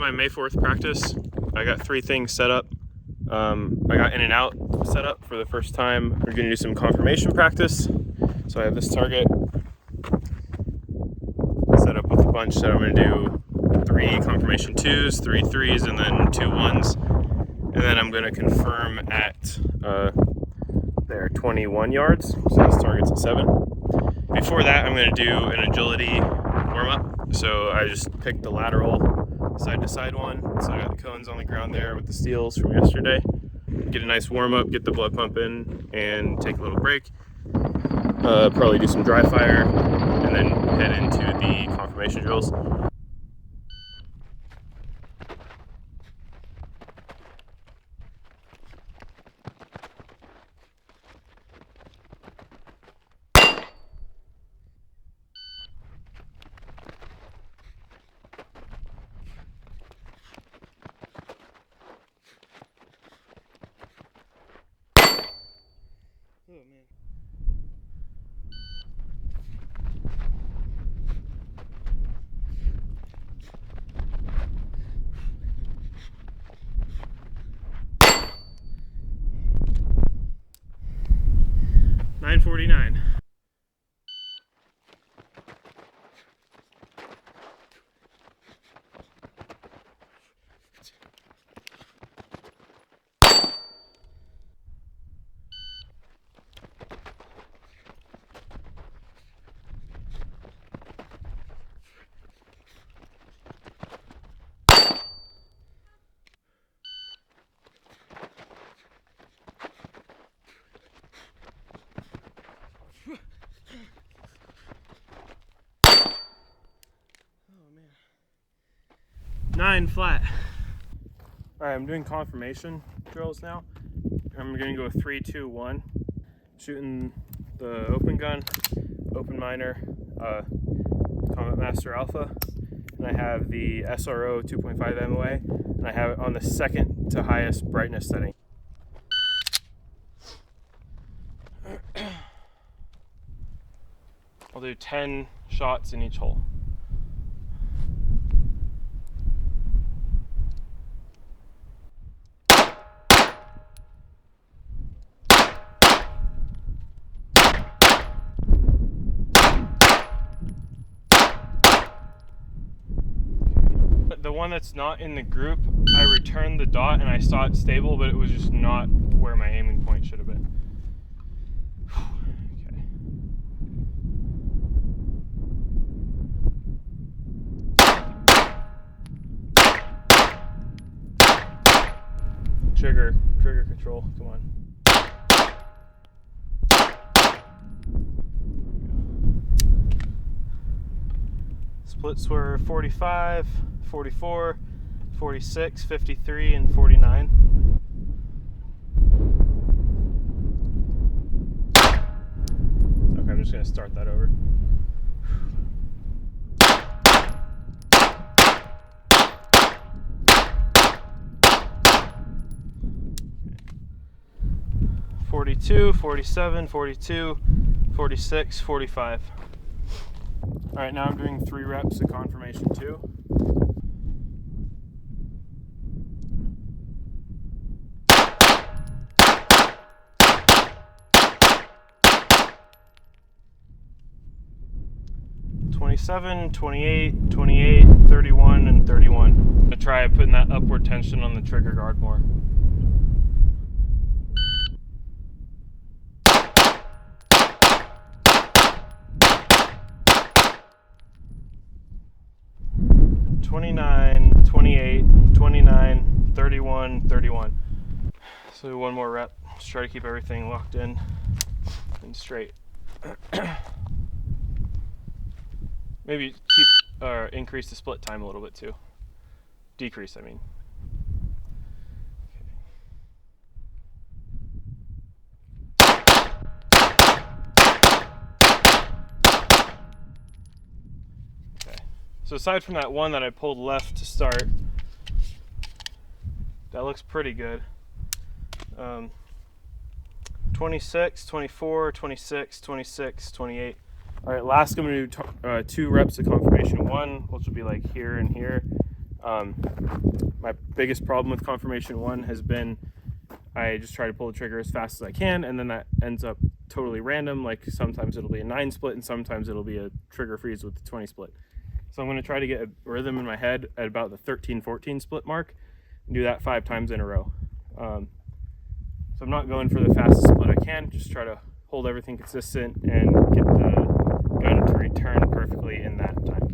my May 4th practice. I got 3 things set up. I got in and out set up for the first time. We're gonna do some confirmation practice. So I have this target set up with a bunch that I'm gonna do 3 confirmation 2s, 3 3s, and then 2 1s. And then I'm gonna confirm at there 21 yards. So this target's at 7. Before that, I'm gonna do an agility warm up. So I just picked the lateral side to side one. So I got the cones on the ground there with the steels from yesterday. Get a nice warm up, get the blood pumping, and take a little break. Probably do some dry fire, and then head into the confirmation drills. Oh man. $9.49. Oh man. 9 flat. Alright, I'm doing confirmation drills now. I'm gonna go 3, 2, 1. Shooting the open gun, open minor, Combat Master Alpha, and I have the SRO 2.5 MOA, and I have it on the second to highest brightness setting. I'll do 10 shots in each hole. The one that's not in the group, I returned the dot and I saw it stable, but it was just not where my aiming point should have been. Okay. Trigger control, come on. Splits were 45, 44, 46, 53, and 49. Okay, I'm just gonna start that over. 42, 47, 42, 46, 45. Alright, now I'm doing 3 reps of confirmation 2. $27, $28, $28, $31, and $31. I'm gonna try putting that upward tension on the trigger guard more. $29, $28, $29, $31, $31. So one more rep. Just try to keep everything locked in and straight. Maybe keep increase the split time a little bit too. Decrease, I mean. Okay. So aside from that one that I pulled left to start, that looks pretty good. 26, 24, 26, 26, 28. All right, last I'm gonna do 2 reps of confirmation 1, which will be like here and here. My biggest problem with confirmation 1 has been I just try to pull the trigger as fast as I can, and then that ends up totally random. Like sometimes it'll be a 9 split and sometimes it'll be a trigger freeze with the 20 split. So I'm going to try to get a rhythm in my head at about the 13-14 split mark and do that 5 times in a row. So I'm not going for the fastest split I can, just try to hold everything consistent and get the gun to return perfectly in that time.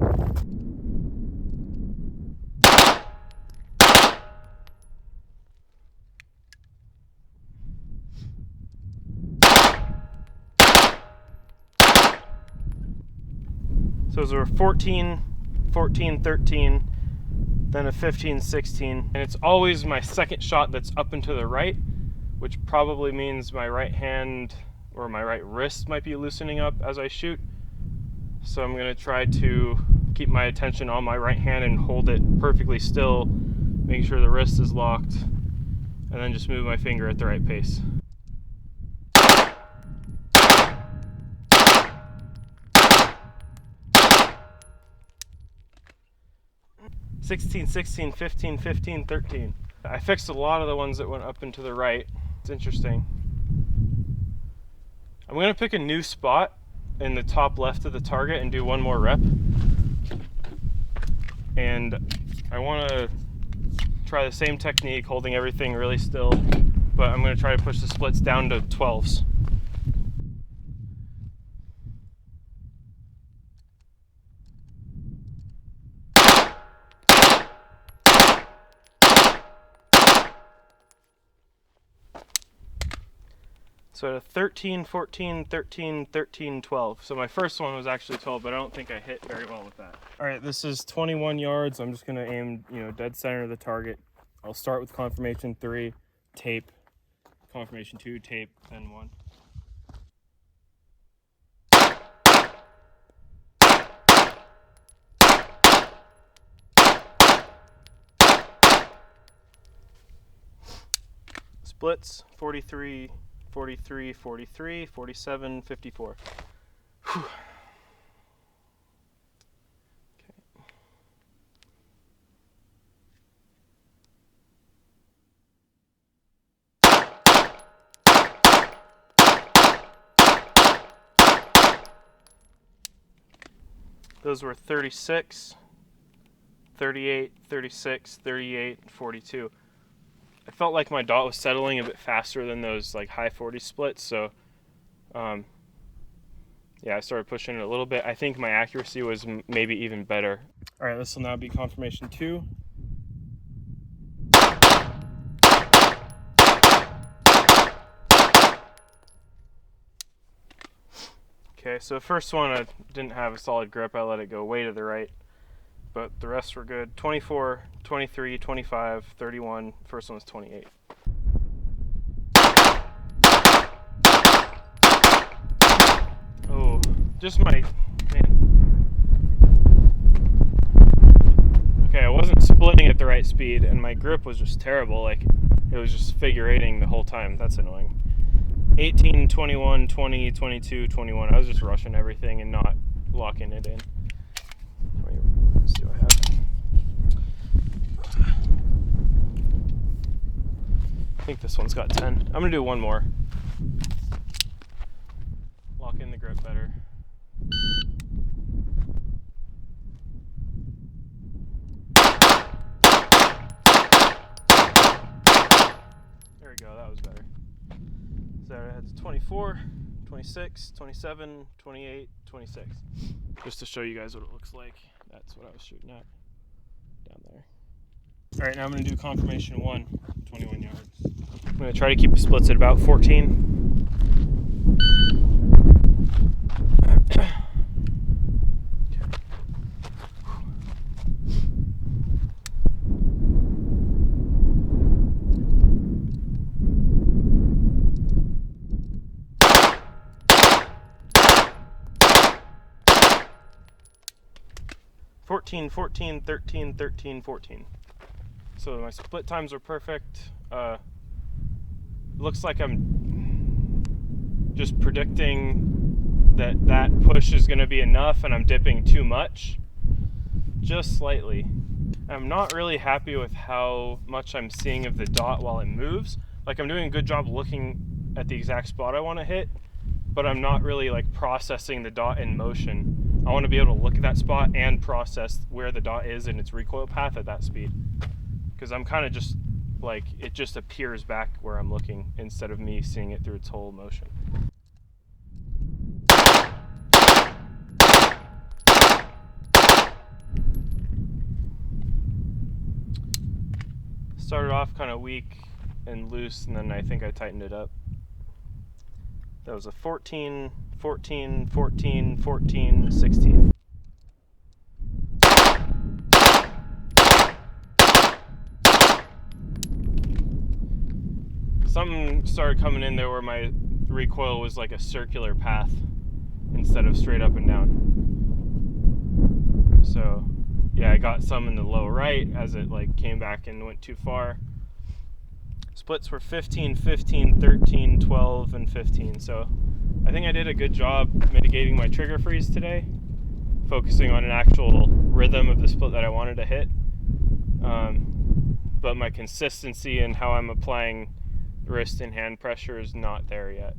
So those are 14, 14, 13, then a 15, 16, and it's always my second shot that's up and to the right, which probably means my right hand or my right wrist might be loosening up as I shoot. So I'm going to try to keep my attention on my right hand and hold it perfectly still, making sure the wrist is locked, and then just move my finger at the right pace. 16, 16, 15, 15, 13. I fixed a lot of the ones that went up and to the right. It's interesting. I'm going to pick a new spot in the top left of the target and do one more rep. And I want to try the same technique, holding everything really still, but I'm going to try to push the splits down to 12s. So at a 13, 14, 13, 13, 12. So my first one was actually 12, but I don't think I hit very well with that. All right, this is 21 yards. I'm just gonna aim, dead center of the target. I'll start with confirmation 3, tape, confirmation 2, tape, then 1. Splits, 43, 43, 43, 47, 54. Whew. Okay. Those were 36, 38, 36, 38, 42. I felt like my dot was settling a bit faster than those like high 40 splits, so yeah, I started pushing it a little bit. I think my accuracy was maybe even better. All right, this will now be confirmation 2. Okay, so the first one I didn't have a solid grip. I let it go way to the right, but the rest were good. 24, 23, 25, 31. First one was 28. Oh, just man. Okay, I wasn't splitting at the right speed, and my grip was just terrible. Like, it was just figure eighting the whole time. That's annoying. 18, 21, 20, 22, 21. I was just rushing everything and not locking it in. Let's see what I have. I think this one's got 10. I'm gonna do one more. Lock in the grip better. There we go, that was better. So I had 24, 26, 27, 28, 26. Just to show you guys what it looks like. That's what I was shooting at down there. All right, now I'm gonna do confirmation 1, 21 yards. I'm gonna try to keep the splits at about 14. 14, 14, 13, 13, 14. So my split times are perfect. Looks like I'm just predicting that push is going to be enough and I'm dipping too much. Just slightly. I'm not really happy with how much I'm seeing of the dot while it moves. Like, I'm doing a good job looking at the exact spot I want to hit, but I'm not really like processing the dot in motion. I want to be able to look at that spot and process where the dot is in its recoil path at that speed. Because I'm kind of just like, it just appears back where I'm looking instead of me seeing it through its whole motion. Started off kind of weak and loose, and then I think I tightened it up. That was a 14, 14, 14, 14, 16. Something started coming in there where my recoil was like a circular path instead of straight up and down. So yeah, I got some in the low right as it like came back and went too far. Splits were 15, 15, 13, 12, and 15. So I think I did a good job mitigating my trigger freeze today, focusing on an actual rhythm of the split that I wanted to hit. But my consistency and how I'm applying wrist and hand pressure is not there yet.